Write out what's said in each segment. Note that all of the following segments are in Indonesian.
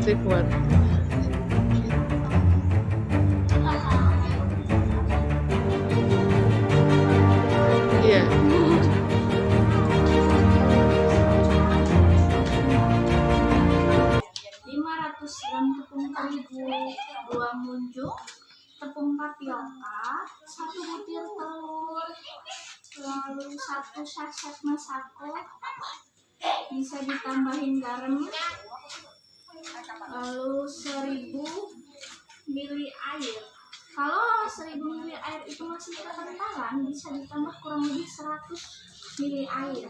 masih kuat. Iya. 500 gram tepung terigu, 2 munjuk tepung tapioka, 1 butir telur, lalu 1 sachet masako, bisa ditambahin garam, lalu 1000 ml air. Kalau 1000 ml air itu masih kekentalan, bisa ditambah kurang lebih 100 ml air.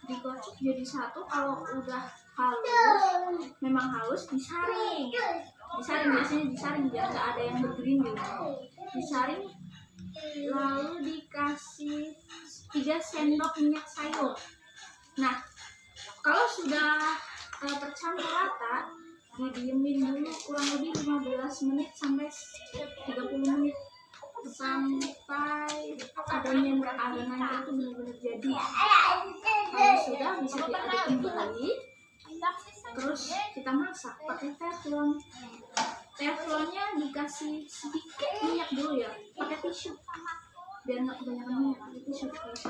Dikocok jadi satu. Kalau udah halus, memang halus, disaring biasanya disaring biar nggak ada yang bergerindil. Disaring, lalu dikasih 3 sendok minyak sayur. Nah, kalau sudah tercampur rata, didiemin dulu kurang lebih 15 menit sampai 30 menit sampai adonannya itu benar-benar jadi. Kalau sudah, bisa diaduk kembali, terus kita masak pakai teflon. Teflonnya dikasih sedikit minyak dulu ya, pakai tisu biar nggak kebanyakan minyak. Pakai tisu aja,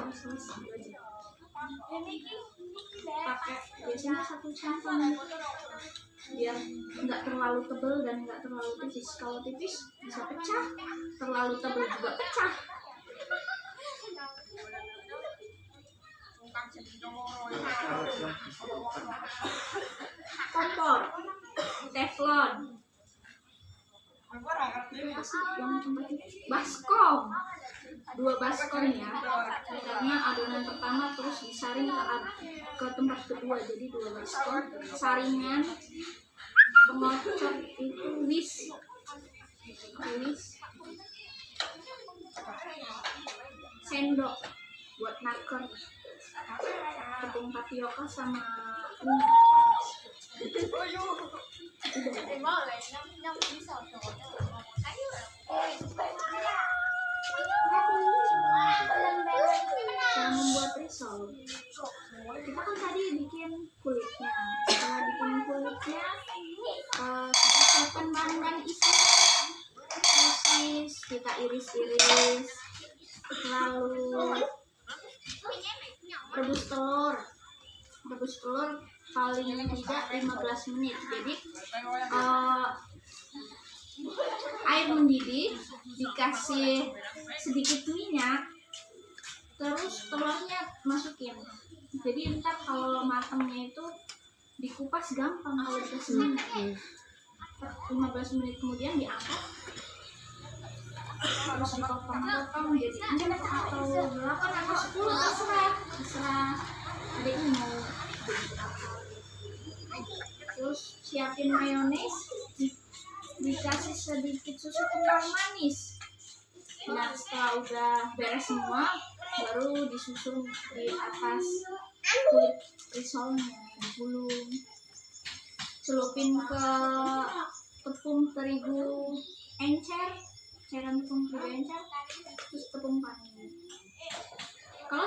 pakai biasanya 1 centong biar nggak terlalu tebal dan nggak terlalu tipis. Kalau tipis bisa pecah, terlalu tebal juga pecah. Kompor teflon, baskom, 2 baskom ya, karena adonan pertama terus disaring ke tempat kedua, jadi 2 baskom. Saringan pengocok itu whisk, sendok buat naker tepung tapioka sama cara membuat risol. Kita kan tadi bikin kulitnya. Setelah bikin kulitnya, kita siapkan bahan isinya. Sosis kita iris-iris, lalu rebus telur paling tidak 15 menit. Jadi air mendidih, dikasih sedikit minyak, terus telurnya masukin. Jadi ntar kalau matangnya itu dikupas gampang kalau dikasih minyak. 15 menit kemudian diangkat, terus dipotong-potong jadi 6 atau 8 atau 10, terserah adiknya mau berapa. Terus siapin mayones, dikasih sedikit susu kental manis. Nah, setelah udah beres semua, baru disusun di atas kulit risolnya, digulung, celupin ke tepung terigu encer, cairan tepung terigu encer, terus tepung vanili. Kalau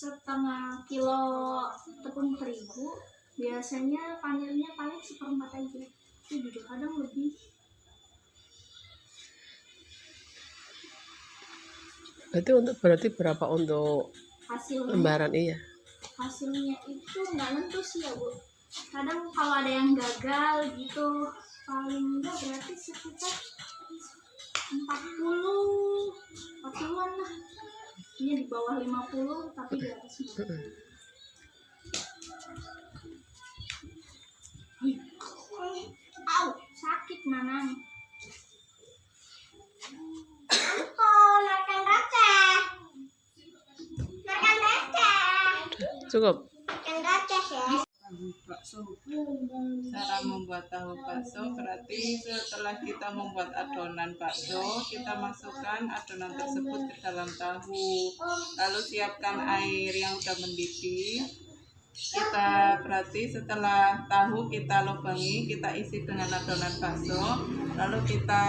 setengah kilo tepung terigu, biasanya vanilnya paling 1/4 aja. Itu juga kadang lebih. Berarti berapa untuk Hasilnya, lembaran? Iya. hasilnya itu nggak nentu sih ya Bu. Kadang kalau ada yang gagal gitu, paling enggak berarti sekitar 40-an lah. Ini di bawah 50 tapi di atas 50. Au, sakit Nanang. Cukup. Bakso. Cara membuat tahu bakso berarti setelah kita membuat adonan bakso, kita masukkan adonan tersebut ke dalam tahu. Lalu siapkan air yang sudah mendidih. Kita berarti setelah tahu kita lubangi, kita isi dengan adonan bakso. Lalu kita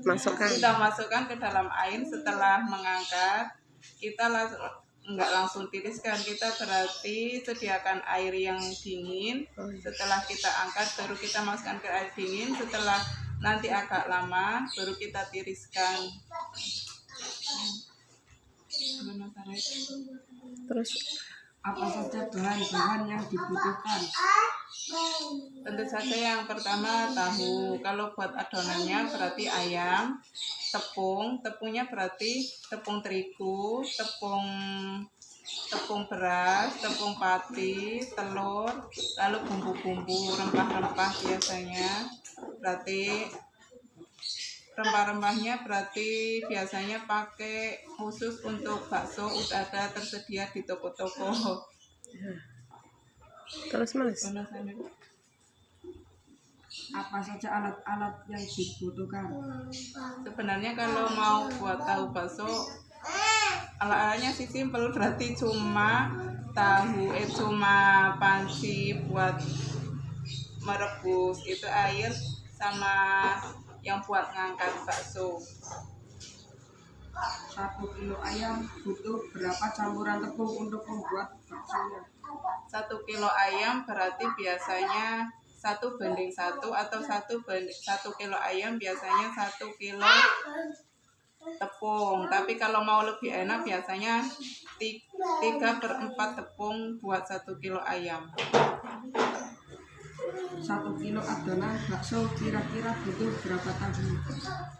Masukkan. kita masukkan ke dalam air. Setelah mengangkat, kita enggak langsung tiriskan, kita berarti sediakan air yang dingin. Setelah kita angkat baru kita masukkan ke air dingin. Setelah nanti agak lama baru kita tiriskan. Terus Apa saja bahan-bahan yang dibutuhkan? Tentu saja yang pertama tahu. Kalau buat adonannya berarti ayam, tepungnya berarti tepung terigu, tepung beras, tepung pati, telur, lalu bumbu-bumbu, rempah-rempah biasanya. Berarti rempah-rempahnya berarti biasanya pakai khusus untuk bakso udah ada tersedia di toko-toko. terus Mas. Apa saja alat-alat yang dibutuhkan? Sebenarnya kalau mau buat tahu bakso, alat-alatnya sih simpel, berarti cuma cuma panci buat merebus itu air sama yang buat ngangkat bakso. 1 kilo ayam butuh berapa campuran tepung untuk membuat baksonya? 1 kilo ayam berarti biasanya 1:1 atau 1 kilo ayam biasanya 1 kilo tepung. Tapi kalau mau lebih enak biasanya 3/4 tepung buat 1 kilo ayam. 1 kilo adonan bakso kira-kira butuh berapa tahu?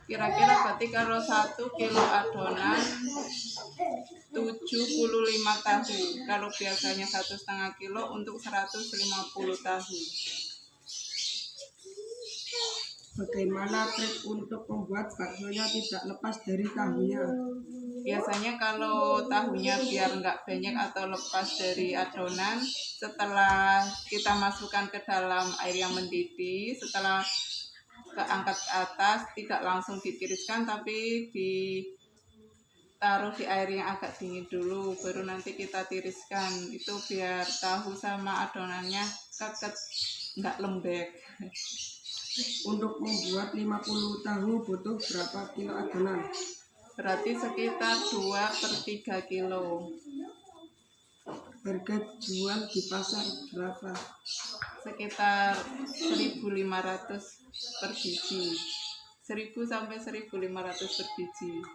Kira-kira berarti kalau 1 kilo adonan 75 tahu. Kalau biasanya 1,5 kilo untuk 150 tahu. Bagaimana trik untuk membuat baksonya tidak lepas dari tahunya? Biasanya kalau tahunya biar nggak banyak atau lepas dari adonan, setelah kita masukkan ke dalam air yang mendidih, setelah keangkat ke atas, tidak langsung ditiriskan tapi ditaruh di air yang agak dingin dulu, baru nanti kita tiriskan. Itu biar tahu sama adonannya keket, nggak lembek. Untuk membuat 50 tahu butuh berapa kilo adonan? Berarti sekitar 2/3 kilo. Harga jual di pasar berapa? Sekitar 1.500 per biji. 1.000 sampai 1.500 per biji.